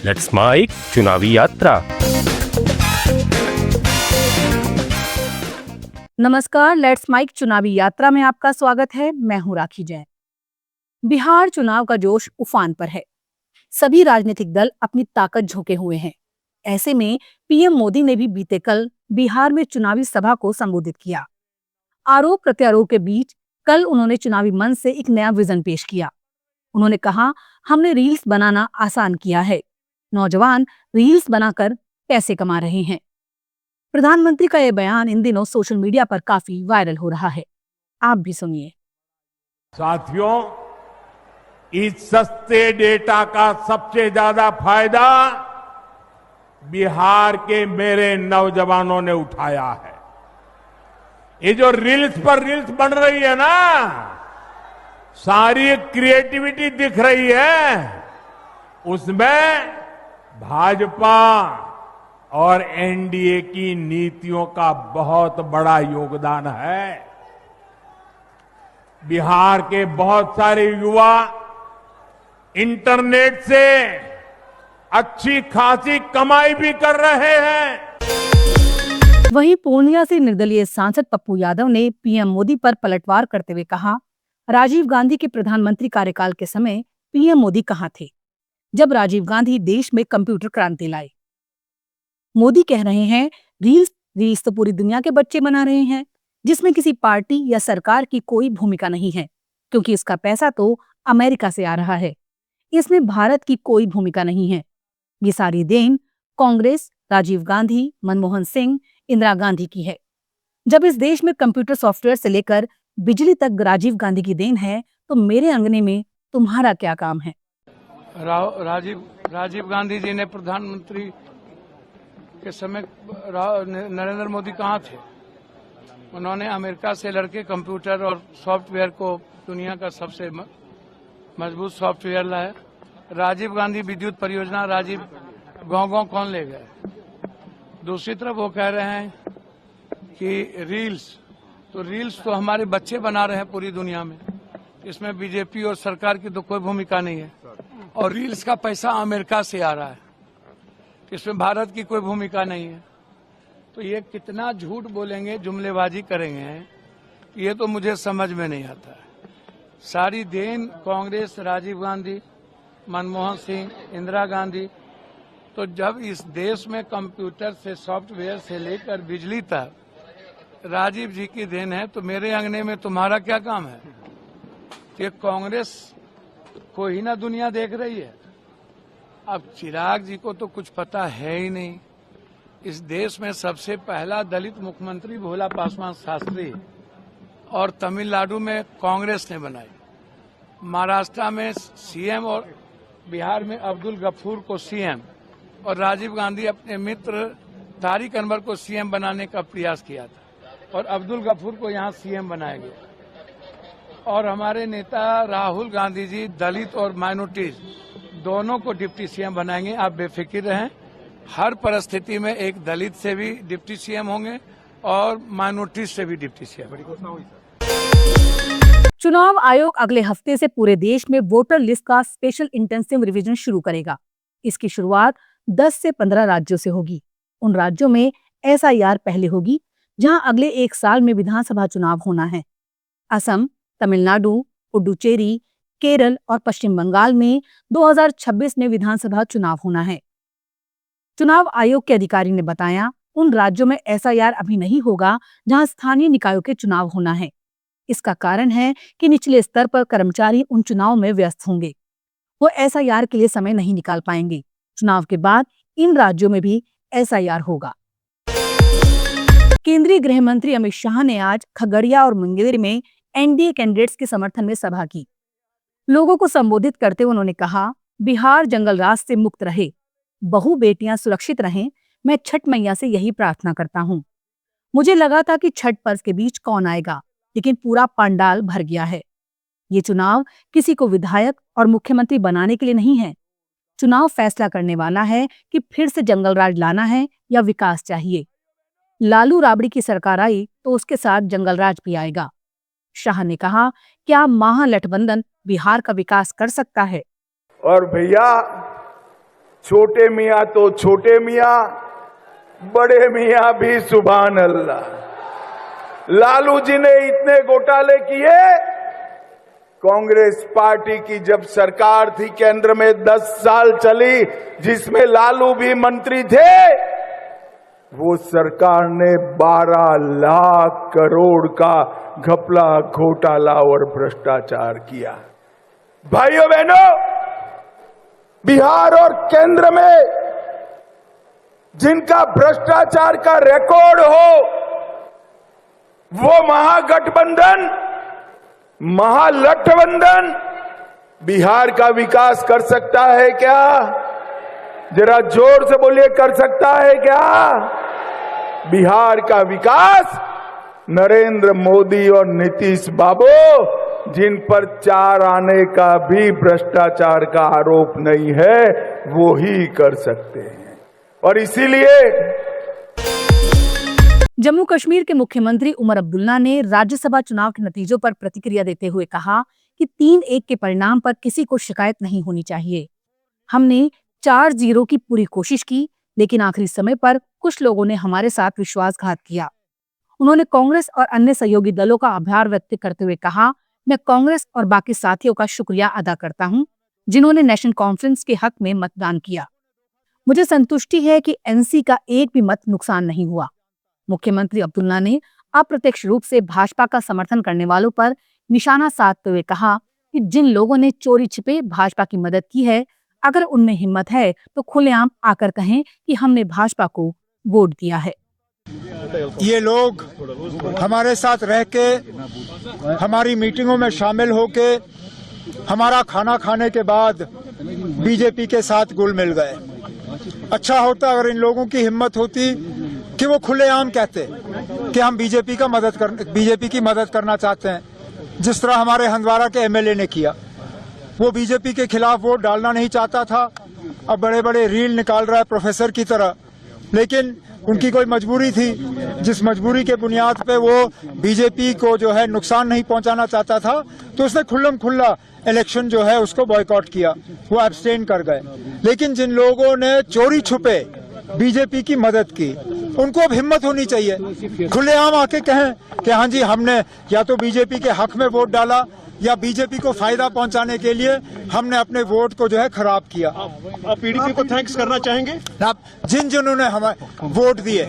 Let's mic चुनावी यात्रा। नमस्कार, लेट्स माइक चुनावी यात्रा में आपका स्वागत है। मैं हूं राखी जैन। बिहार चुनाव का जोश उफान पर है। सभी राजनीतिक दल अपनी ताकत झोंके हुए हैं। ऐसे में पीएम मोदी ने भी बीते कल बिहार में चुनावी सभा को संबोधित किया। आरोप प्रत्यारोप के बीच कल उन्होंने चुनावी मंच से एक नया विजन पेश किया। उन्होंने कहा, हमने रील्स बनाना आसान किया है। नौजवान रील्स बनाकर पैसे कमा रहे हैं। प्रधानमंत्री का यह बयान इन दिनों सोशल मीडिया पर काफी वायरल हो रहा है। आप भी सुनिए। साथियों, इस सस्ते डेटा का सबसे ज्यादा फायदा बिहार के मेरे नौजवानों ने उठाया है। ये जो रील्स पर रील्स बन रही है ना, सारी क्रिएटिविटी दिख रही है, उसमें भाजपा और एनडीए की नीतियों का बहुत बड़ा योगदान है। बिहार के बहुत सारे युवा इंटरनेट से अच्छी खासी कमाई भी कर रहे हैं। वहीं पूर्णिया से निर्दलीय सांसद पप्पू यादव ने पीएम मोदी पर पलटवार करते हुए कहा, राजीव गांधी के प्रधानमंत्री कार्यकाल के समय पीएम मोदी कहां थे, जब राजीव गांधी देश में कंप्यूटर क्रांति लाए। मोदी कह रहे हैं रील्स तो पूरी दुनिया के बच्चे बना रहे हैं, जिसमें किसी पार्टी या सरकार की कोई भूमिका नहीं है, क्योंकि इसका पैसा तो अमेरिका से आ रहा है। इसमें भारत की कोई भूमिका नहीं है। ये सारी देन कांग्रेस, राजीव गांधी, मनमोहन सिंह, इंदिरा गांधी की है। जब इस देश में कंप्यूटर सॉफ्टवेयर से लेकर बिजली तक राजीव गांधी की देन है, तो मेरे अंगने में तुम्हारा क्या काम है? राजीव गांधी जी ने प्रधानमंत्री के समय नरेंद्र मोदी कहाँ थे? उन्होंने अमेरिका से लड़के कंप्यूटर और सॉफ्टवेयर को दुनिया का सबसे मजबूत सॉफ्टवेयर लाया। राजीव गांधी विद्युत परियोजना, राजीव गांव कौन ले गए? दूसरी तरफ वो कह रहे हैं कि रील्स तो हमारे बच्चे बना रहे हैं पूरी दुनिया में। इसमें बीजेपी और सरकार की तो कोई भूमिका नहीं है, और रील्स का पैसा अमेरिका से आ रहा है, इसमें भारत की कोई भूमिका नहीं है। तो ये कितना झूठ बोलेंगे, जुमलेबाजी करेंगे, ये तो मुझे समझ में नहीं आता है। सारी देन कांग्रेस, राजीव गांधी, मनमोहन सिंह, इंदिरा गांधी। तो जब इस देश में कंप्यूटर से, सॉफ्टवेयर से लेकर बिजली तक राजीव जी की देन है, तो मेरे अंगने में तुम्हारा क्या काम है? ये कांग्रेस को ही ना दुनिया देख रही है। अब चिराग जी को तो कुछ पता है ही नहीं। इस देश में सबसे पहला दलित मुख्यमंत्री भोला पासवान शास्त्री, और तमिलनाडु में कांग्रेस ने बनाई। महाराष्ट्र में सीएम और बिहार में अब्दुल गफूर को सीएम, और राजीव गांधी अपने मित्र तारिक अनवर को सीएम बनाने का प्रयास किया था, और अब्दुल गफूर को यहाँ सीएम बनाया गया। और हमारे नेता राहुल गांधी जी दलित और माइनॉरिटीज दोनों को डिप्टी सीएम बनाएंगे। आप बेफिक्र रहें, हर परिस्थिति में एक दलित से भी डिप्टी सीएम होंगे और माइनॉरिटीज से भी डिप्टी सीएम। चुनाव आयोग अगले हफ्ते से पूरे देश में वोटर लिस्ट का स्पेशल इंटेंसिव रिवीजन शुरू करेगा। इसकी शुरुआत 10 से 15 राज्यों से होगी। उन राज्यों में एसआईआर पहले होगी जहां अगले एक साल में विधानसभा चुनाव होना है। असम, तमिलनाडु, पुडुचेरी, केरल और पश्चिम बंगाल में 2026 में विधानसभा चुनाव होना है। चुनाव आयोग के अधिकारी ने बताया, उन राज्यों में एसआईआर अभी नहीं होगा जहां स्थानीय निकायों के चुनाव होना है। इसका कारण है कि निचले स्तर पर कर्मचारी उन चुनाव में व्यस्त होंगे। वो एसआईआर के लिए समय नहीं निकाल पाएंगे। चुनाव के बाद इन राज्यों में भी एसआईआर होगा। केंद्रीय गृह मंत्री अमित शाह ने आज खगड़िया और मुंगेर में एनडीए कैंडिडेट्स के समर्थन में सभा की। लोगों को संबोधित करते हुए उन्होंने कहा, बिहार जंगल राज से मुक्त रहे, बहु बेटियां सुरक्षित रहें। मैं छठ मैया से यही प्रार्थना करता हूँ। मुझे लगा था कि छठ पर्व के बीच कौन आएगा, लेकिन पूरा पंडाल भर गया है। ये चुनाव किसी को विधायक और मुख्यमंत्री बनाने के लिए नहीं है। चुनाव फैसला करने वाला है कि फिर से जंगल राज लाना है या विकास चाहिए। लालू राबड़ी की सरकार आई तो उसके साथ जंगल राज भी आएगा। शाह ने कहा, क्या महागठबंधन बिहार का विकास कर सकता है? और भैया छोटे मियां तो छोटे मियां, बड़े मियां भी सुभान अल्लाह। लालू जी ने इतने घोटाले किए, कांग्रेस पार्टी की जब सरकार थी केंद्र में 10 साल चली, जिसमें लालू भी मंत्री थे, वो सरकार ने 12 लाख करोड़ का घपला, घोटाला और भ्रष्टाचार किया। भाइयों बहनों, बिहार और केंद्र में जिनका भ्रष्टाचार का रिकॉर्ड हो, वो महागठबंधन, महागठबंधन बिहार का विकास कर सकता है क्या? जरा जोर से बोलिए, कर सकता है क्या? बिहार का विकास नरेंद्र मोदी और नीतीश बाबू, जिन पर 4 आने का भी भ्रष्टाचार का आरोप नहीं है, वो ही कर सकते हैं। और इसीलिए जम्मू कश्मीर के मुख्यमंत्री उमर अब्दुल्ला ने राज्यसभा चुनाव के नतीजों पर प्रतिक्रिया देते हुए कहा कि 3-1 के परिणाम पर किसी को शिकायत नहीं होनी चाहिए। हमने 4-0 की पूरी कोशिश की, लेकिन आखिरी समय पर कुछ लोगों ने हमारे साथ विश्वासघात किया। उन्होंने कांग्रेस और अन्य सहयोगी दलों का आभार व्यक्त करते हुए कहा, मैं कांग्रेस और बाकी साथियों का शुक्रिया अदा करता हूं, जिन्होंने नेशनल कॉन्फ्रेंस के हक में मतदान किया। मुझे संतुष्टि है कि एनसी का एक भी मत नुकसान नहीं हुआ। मुख्यमंत्री अब्दुल्ला ने अप्रत्यक्ष रूप से भाजपा का समर्थन करने वालों पर निशाना साधते हुए कहा कि जिन लोगों ने चोरी छिपे भाजपा की मदद की है, अगर उनमें हिम्मत है तो खुलेआम आकर कहें कि हमने भाजपा को वोट दिया है। ये लोग हमारे साथ रह के, हमारी मीटिंगों में शामिल होके, हमारा खाना खाने के बाद बीजेपी के साथ घुल मिल गए। अच्छा होता अगर इन लोगों की हिम्मत होती कि वो खुलेआम कहते कि हम बीजेपी की मदद करना चाहते हैं, जिस तरह हमारे हंदवाड़ा के एमएलए ने किया। वो बीजेपी के खिलाफ वोट डालना नहीं चाहता था, अब बड़े बड़े रील निकाल रहा है प्रोफेसर की तरह, लेकिन उनकी कोई मजबूरी थी, जिस मजबूरी के बुनियाद पे वो बीजेपी को जो है नुकसान नहीं पहुंचाना चाहता था, तो उसने खुल्लम खुल्ला इलेक्शन जो है उसको बॉयकॉट किया, वो एब्सटेन कर गए। लेकिन जिन लोगों ने चोरी छुपे बीजेपी की मदद की, उनको अब हिम्मत होनी चाहिए, खुलेआम आके कहें कि हाँ जी हमने या तो बीजेपी के हक में वोट डाला या बीजेपी को फायदा पहुंचाने के लिए हमने अपने वोट को जो है खराब किया। आप पीडीपी को थैंक्स करना चाहेंगे? आप जिन्होंने हमें वोट दिए,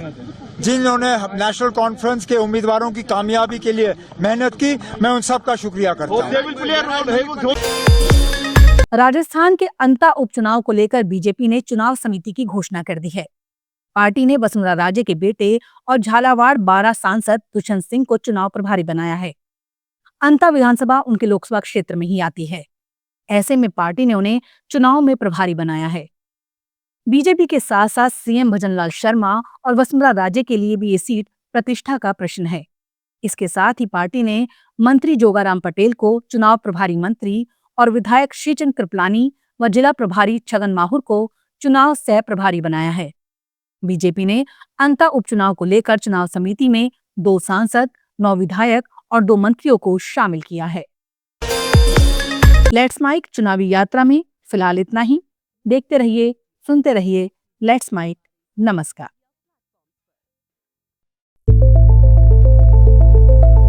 जिन्होंने नेशनल कॉन्फ्रेंस के उम्मीदवारों की कामयाबी के लिए मेहनत की, मैं उन सब का शुक्रिया करता हूँ। राजस्थान के अंता उपचुनाव को लेकर बीजेपी ने चुनाव समिति की घोषणा कर दी है। पार्टी ने वसुंधरा राजे के बेटे और झालावाड़ 12 सांसद दुष्यंत सिंह को चुनाव प्रभारी बनाया है। अंता विधानसभा उनके लोकसभा क्षेत्र में ही आती है। ऐसे में पार्टी ने उन्हें चुनाव में प्रभारी बनाया है। बीजेपी के साथ साथ सीएम भजनलाल शर्मा और वसुंधरा राजे के लिए भी ये सीट प्रतिष्ठा का प्रश्न है। इसके साथ ही पार्टी ने मंत्री जोगाराम पटेल को चुनाव प्रभारी मंत्री और विधायक श्रीचंद कृपलानी व जिला प्रभारी छगन माहुर को चुनाव सह प्रभारी बनाया है। बीजेपी ने अंता उपचुनाव को लेकर चुनाव समिति में 2 सांसद, 9 विधायक और 2 मंत्रियों को शामिल किया है। लेट्स माइक चुनावी यात्रा में फिलहाल इतना ही। देखते रहिए, सुनते रहिए लेट्स माइक। नमस्कार।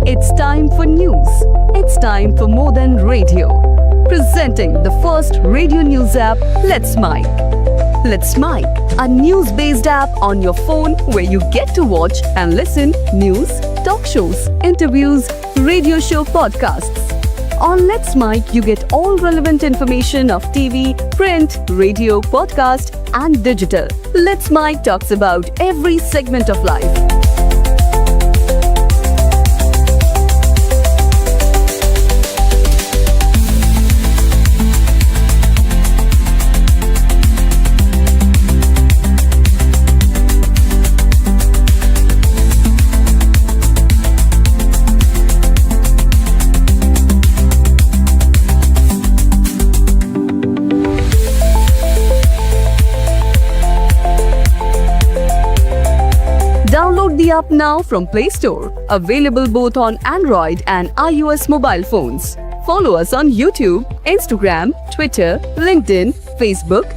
It's time for news. It's time for more than radio. Presenting the first radio news app, Let's Mic. Let's Mic, a news-based app on your phone where you get to watch and listen news, talk shows, interviews, radio show podcasts. On Let's Mic, you get all relevant information of TV, print, radio, podcast, and digital. Let's Mic talks about every segment of life. Download the app now from Play Store. Available both on Android and iOS mobile phones. Follow us on YouTube, Instagram, Twitter, LinkedIn, Facebook,